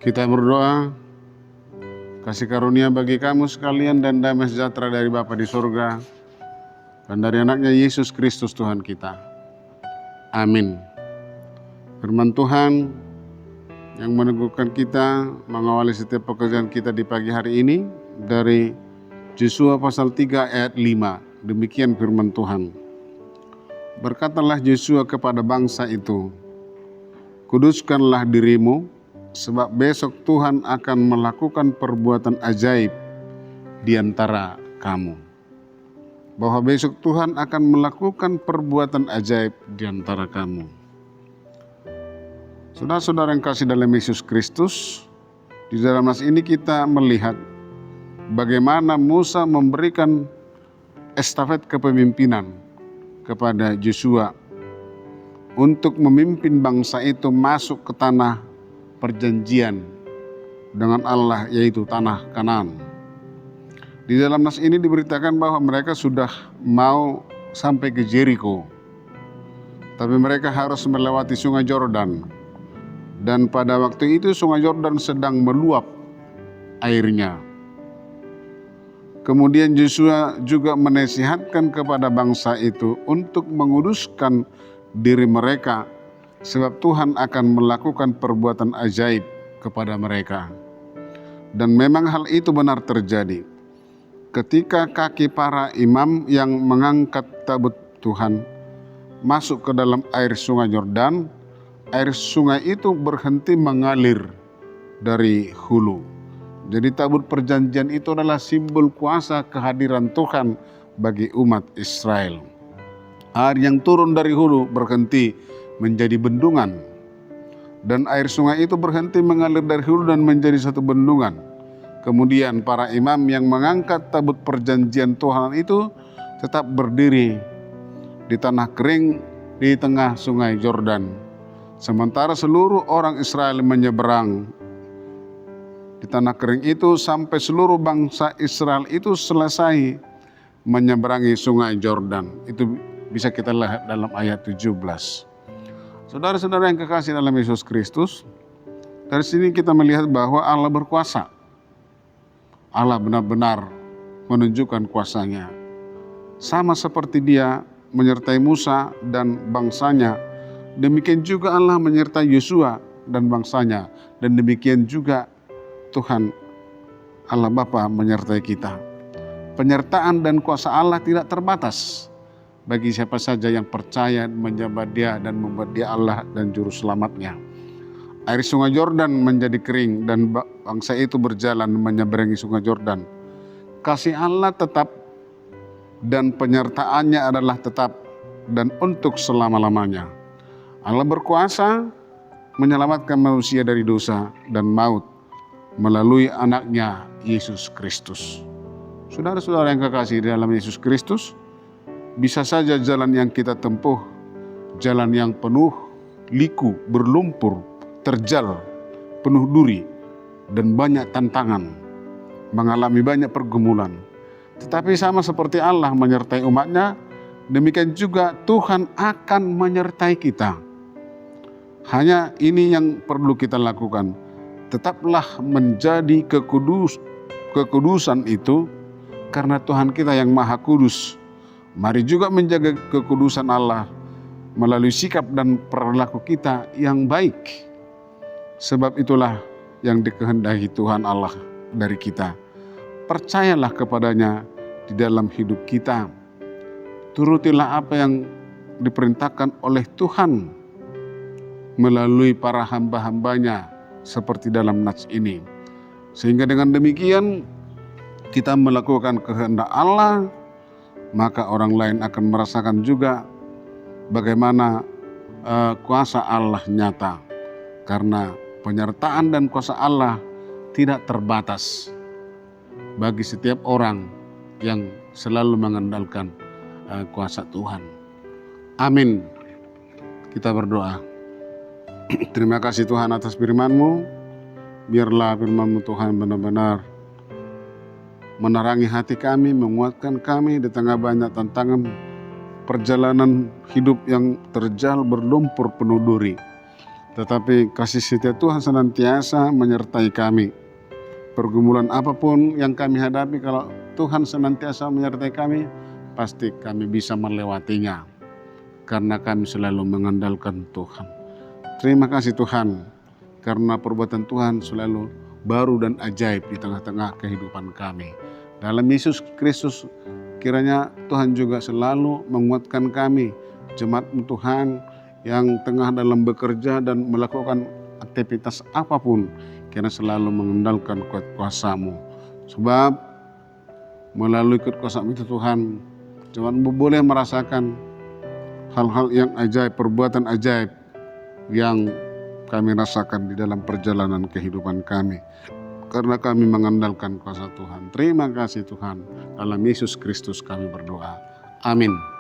Kita berdoa, kasih karunia bagi kamu sekalian dan damai sejahtera dari Bapa di surga dan dari anaknya Yesus Kristus Tuhan kita. Amin. Firman Tuhan yang meneguhkan kita, mengawali setiap pekerjaan kita di pagi hari ini dari Yosua pasal 3 ayat 5. Demikian firman Tuhan. Berkatalah Yosua kepada bangsa itu, kuduskanlah dirimu, sebab besok Tuhan akan melakukan perbuatan ajaib di antara kamu. Bahwa besok Tuhan akan melakukan perbuatan ajaib di antara kamu. Saudara-saudara yang kasih dalam Yesus Kristus, di dalam nas ini kita melihat bagaimana Musa memberikan estafet kepemimpinan kepada Yosua untuk memimpin bangsa itu masuk ke tanah perjanjian dengan Allah, yaitu tanah Kanaan. Di dalam nas ini diberitakan bahwa mereka sudah mau sampai ke Jericho, tapi mereka harus melewati sungai Yordan. Dan pada waktu itu sungai Yordan sedang meluap airnya. Kemudian Yosua juga menasihatkan kepada bangsa itu untuk menguduskan diri mereka, sebab Tuhan akan melakukan perbuatan ajaib kepada mereka. Dan memang hal itu benar terjadi. Ketika kaki para imam yang mengangkat tabut Tuhan masuk ke dalam air sungai Yordan, air sungai itu berhenti mengalir dari hulu. Jadi tabut perjanjian itu adalah simbol kuasa kehadiran Tuhan bagi umat Israel. Air yang turun dari hulu berhenti menjadi bendungan. Dan air sungai itu berhenti mengalir dari hulu dan menjadi satu bendungan. Kemudian para imam yang mengangkat tabut perjanjian Tuhan itu tetap berdiri di tanah kering di tengah sungai Yordan. Sementara seluruh orang Israel menyeberang di tanah kering itu sampai seluruh bangsa Israel itu selesai menyeberangi sungai Yordan. Itu bisa kita lihat dalam ayat 17. Saudara-saudara yang kekasih dalam Yesus Kristus, dari sini kita melihat bahwa Allah berkuasa. Allah benar-benar menunjukkan kuasanya. Sama seperti Dia menyertai Musa dan bangsanya, demikian juga Allah menyertai Yosua dan bangsanya. Dan demikian juga Tuhan Allah Bapa menyertai kita. Penyertaan dan kuasa Allah tidak terbatas bagi siapa saja yang percaya menyembah Dia dan membuat Dia Allah dan juru selamatnya. Air sungai Yordan menjadi kering dan bangsa itu berjalan menyeberangi sungai Yordan. Kasih Allah tetap dan penyertaannya adalah tetap dan untuk selama-lamanya. Allah berkuasa menyelamatkan manusia dari dosa dan maut melalui anaknya Yesus Kristus. Saudara-saudara yang kekasih di dalam Yesus Kristus, bisa saja jalan yang kita tempuh, jalan yang penuh liku, berlumpur, terjal, penuh duri, dan banyak tantangan, mengalami banyak pergumulan. Tetapi sama seperti Allah menyertai umatnya, demikian juga Tuhan akan menyertai kita. Hanya ini yang perlu kita lakukan. Tetaplah menjadi kekudusan itu, karena Tuhan kita yang maha kudus. Mari juga menjaga kekudusan Allah melalui sikap dan perilaku kita yang baik. Sebab itulah yang dikehendaki Tuhan Allah dari kita. Percayalah kepadanya di dalam hidup kita. Turutilah apa yang diperintahkan oleh Tuhan melalui para hamba-hambanya seperti dalam nats ini. Sehingga dengan demikian kita melakukan kehendak Allah, maka orang lain akan merasakan juga bagaimana kuasa Allah nyata. Karena penyertaan dan kuasa Allah tidak terbatas bagi setiap orang yang selalu mengandalkan kuasa Tuhan. Amin. Kita berdoa. Terima kasih Tuhan atas firman-Mu. Biarlah firman-Mu Tuhan benar-benar menerangi hati kami, menguatkan kami di tengah banyak tantangan perjalanan hidup yang terjal berlumpur penuh duri. Tetapi kasih setia Tuhan senantiasa menyertai kami. Pergumulan apapun yang kami hadapi, kalau Tuhan senantiasa menyertai kami, pasti kami bisa melewatinya. Karena kami selalu mengandalkan Tuhan. Terima kasih Tuhan, karena perbuatan Tuhan selalu baru dan ajaib di tengah-tengah kehidupan kami. Dalam Yesus Kristus, kiranya Tuhan juga selalu menguatkan kami, jemaat Tuhan yang tengah dalam bekerja dan melakukan aktivitas apapun, karena selalu mengandalkan kuasa-Mu. Sebab melalui kuasa-Mu itu Tuhan, jemaat boleh merasakan hal-hal yang ajaib, perbuatan ajaib yang kami rasakan di dalam perjalanan kehidupan kami. Karena kami mengandalkan kuasa Tuhan. Terima kasih Tuhan. Dalam Yesus Kristus kami berdoa. Amin.